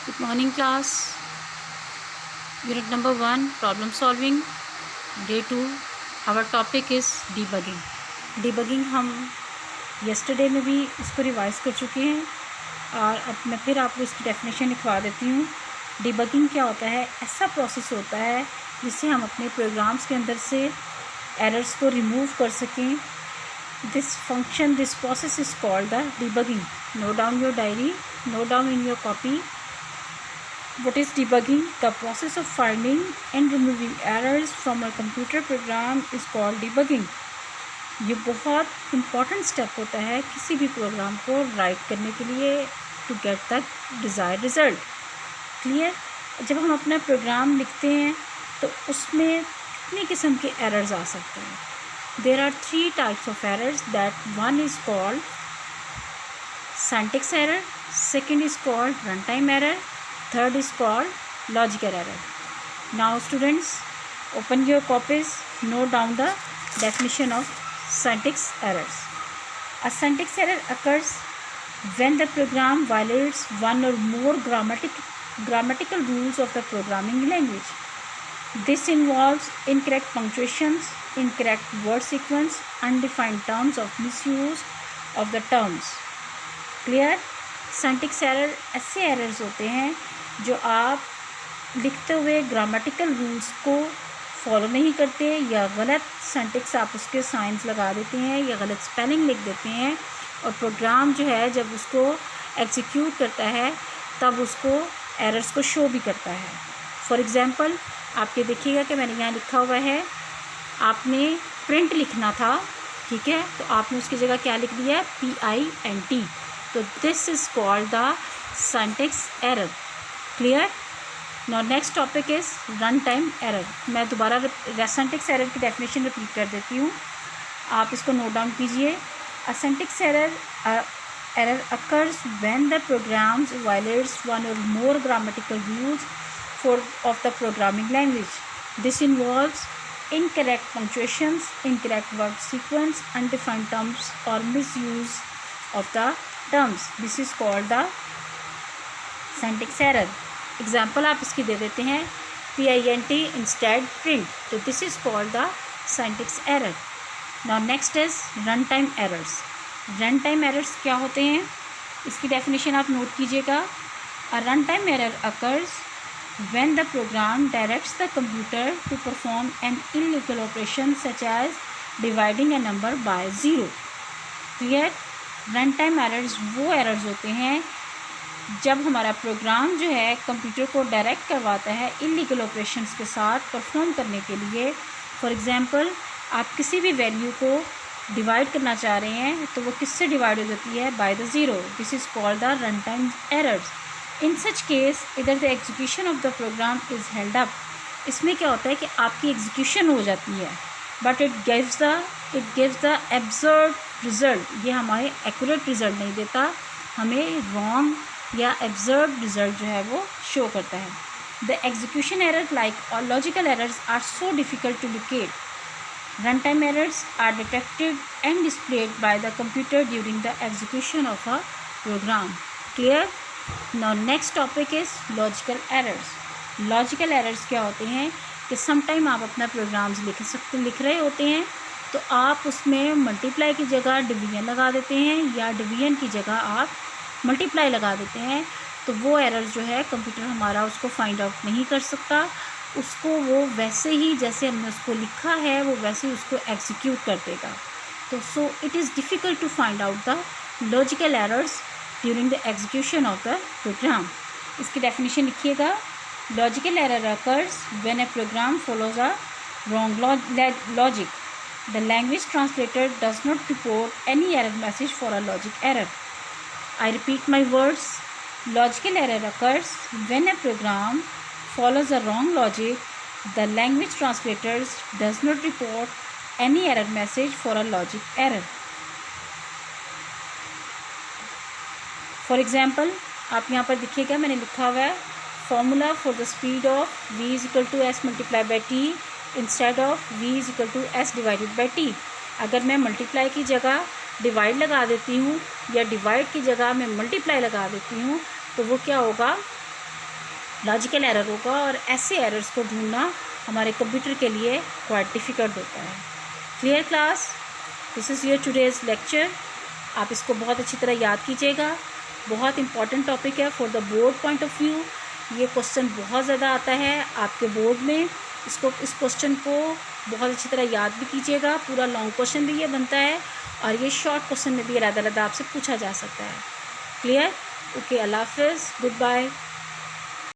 Good morning class. Unit number 1 problem solving day 2. Our topic is debugging. Debugging हम yesterday में भी इसको revise कर चुके हैं और अब मैं फिर आपको इसकी डेफिनेशन लिखवा देती हूँ. डिबगिंग क्या होता है? ऐसा प्रोसेस होता है जिससे हम अपने प्रोग्राम्स के अंदर से एरर्स को रिमूव कर सकें. This process is called the debugging. Note down your diary, note down in your copy. What is debugging? The process of finding and removing errors from a computer program is called debugging. ये बहुत important step होता है किसी भी programme को right करने के लिए to get the desired result. Clear? जब हम अपना प्रोग्राम लिखते हैं तो उसमें कितनी किस्म के एरर्स आ सकते हैं. There are 3 types of errors. That one is called syntax error, second is called run time error, third is called logical error. Now students, open your copies, note down the definition of syntax errors. A syntax error occurs when the program violates one or more grammatical rules of the programming language. This involves incorrect punctuations, incorrect word sequence, undefined terms of misuse of the terms. Clear? Syntax error ऐसे errors होते हैं जो आप लिखते हुए grammatical rules को follow नहीं करते या गलत सिंटैक्स आप उसके साइंस लगा देते हैं या गलत स्पेलिंग लिख देते हैं और प्रोग्राम जो है जब उसको एग्जीक्यूट करता है तब उसको एरर्स को शो भी करता है. फॉर एग्ज़ाम्पल आपके देखिएगा कि मैंने यहाँ लिखा हुआ है, आपने प्रिंट लिखना था, ठीक है, तो आपने उसकी जगह क्या लिख दिया? PINT. तो this is called the syntax error. Clear? Now next topic is run time error. मैं दोबारा सिंटैक्स एरर की डेफिनेशन रिपीट कर देती हूँ, आप इसको नोट डाउन कीजिए. A syntax error occurs when the programs violates one or more grammatical rules of the programming language. This involves incorrect punctuations, incorrect word sequence, undefined terms or misuse of the terms. This is called the syntax error. Example आप इसकी दे देते हैं PINT instead print. तो this is called the syntax error. Now next is runtime errors. Runtime errors क्या होते हैं? इसकी definition आप नोट कीजिएगा. A runtime error occurs when the program directs the computer to perform an illegal operation such as dividing a number by 0. Clear? Run time errors वो errors होते हैं जब हमारा प्रोग्राम जो है कंप्यूटर को डायरेक्ट करवाता है इलीगल ऑपरेशंस के साथ परफॉर्म करने के लिए. फॉर एग्जांपल आप किसी भी वैल्यू को डिवाइड करना चाह रहे हैं तो वो किससे डिवाइड हो जाती है? By the 0. This is called the run time errors. In such case इधर the execution of the program is held up. इसमें क्या होता है कि आपकी एग्जीक्यूशन हो जाती है but it gives the absurd result. ये हमारे एक्यूरेट रिज़ल्ट नहीं देता, हमें रॉन्ग या एब्सर्ड रिज़ल्ट जो है वो शो करता है. द एग्जीक्यूशन एरर लाइक और logical errors are so difficult to locate. Run time errors are detected and displayed by the computer during the execution of a program. Clear? Now next topic is logical errors. Logical errors क्या होते हैं कि sometime आप अपना programmes लिख रहे होते हैं तो आप उसमें मल्टीप्लाई की जगह डिवीजन लगा देते हैं या डिवीजन की जगह आप मल्टीप्लाई लगा देते हैं. तो वो एरर्स जो है कंप्यूटर हमारा उसको फाइंड आउट नहीं कर सकता, उसको वो वैसे ही जैसे हमने उसको लिखा है वो वैसे ही उसको एग्जीक्यूट कर देगा. तो so it is difficult to find out the logical errors during the execution of the program. इसकी डेफिनेशन लिखिएगा. Logical error occurs when a program follows a wrong logic. The language translator does not report any error message for a logic error. I repeat my words. Logical error occurs when a program follows a wrong logic. The language translators does not report any error message for a logic error. For example, आप यहाँ पर देखिएगा मैंने लिखा हुआ है formula for the speed of v is equal to s multiplied by t instead of v is equal to s divided by t. अगर मैं मल्टीप्लाई की जगह डिवाइड लगा देती हूँ या डिवाइड की जगह मैं मल्टीप्लाई लगा देती हूँ तो वो क्या होगा? लॉजिकल एरर होगा, और ऐसे एरर्स को ढूंढना हमारे कंप्यूटर के लिए क्वाइट डिफ़िकल्ट होता है। Clear class? This is your today's lecture. आप इसको बहुत अच्छी तरह याद कीजिएगा, बहुत इंपॉर्टेंट टॉपिक है for the board point of view. ये क्वेश्चन बहुत ज़्यादा आता है आपके बोर्ड में, इस क्वेश्चन को बहुत अच्छी तरह याद भी कीजिएगा। पूरा लॉन्ग क्वेश्चन भी ये बनता है, और ये शॉर्ट क्वेश्चन में भी अलग अलग आपसे पूछा जा सकता है। क्लियर? ओके, अल्लाह हाफ़िज़, गुड बाय।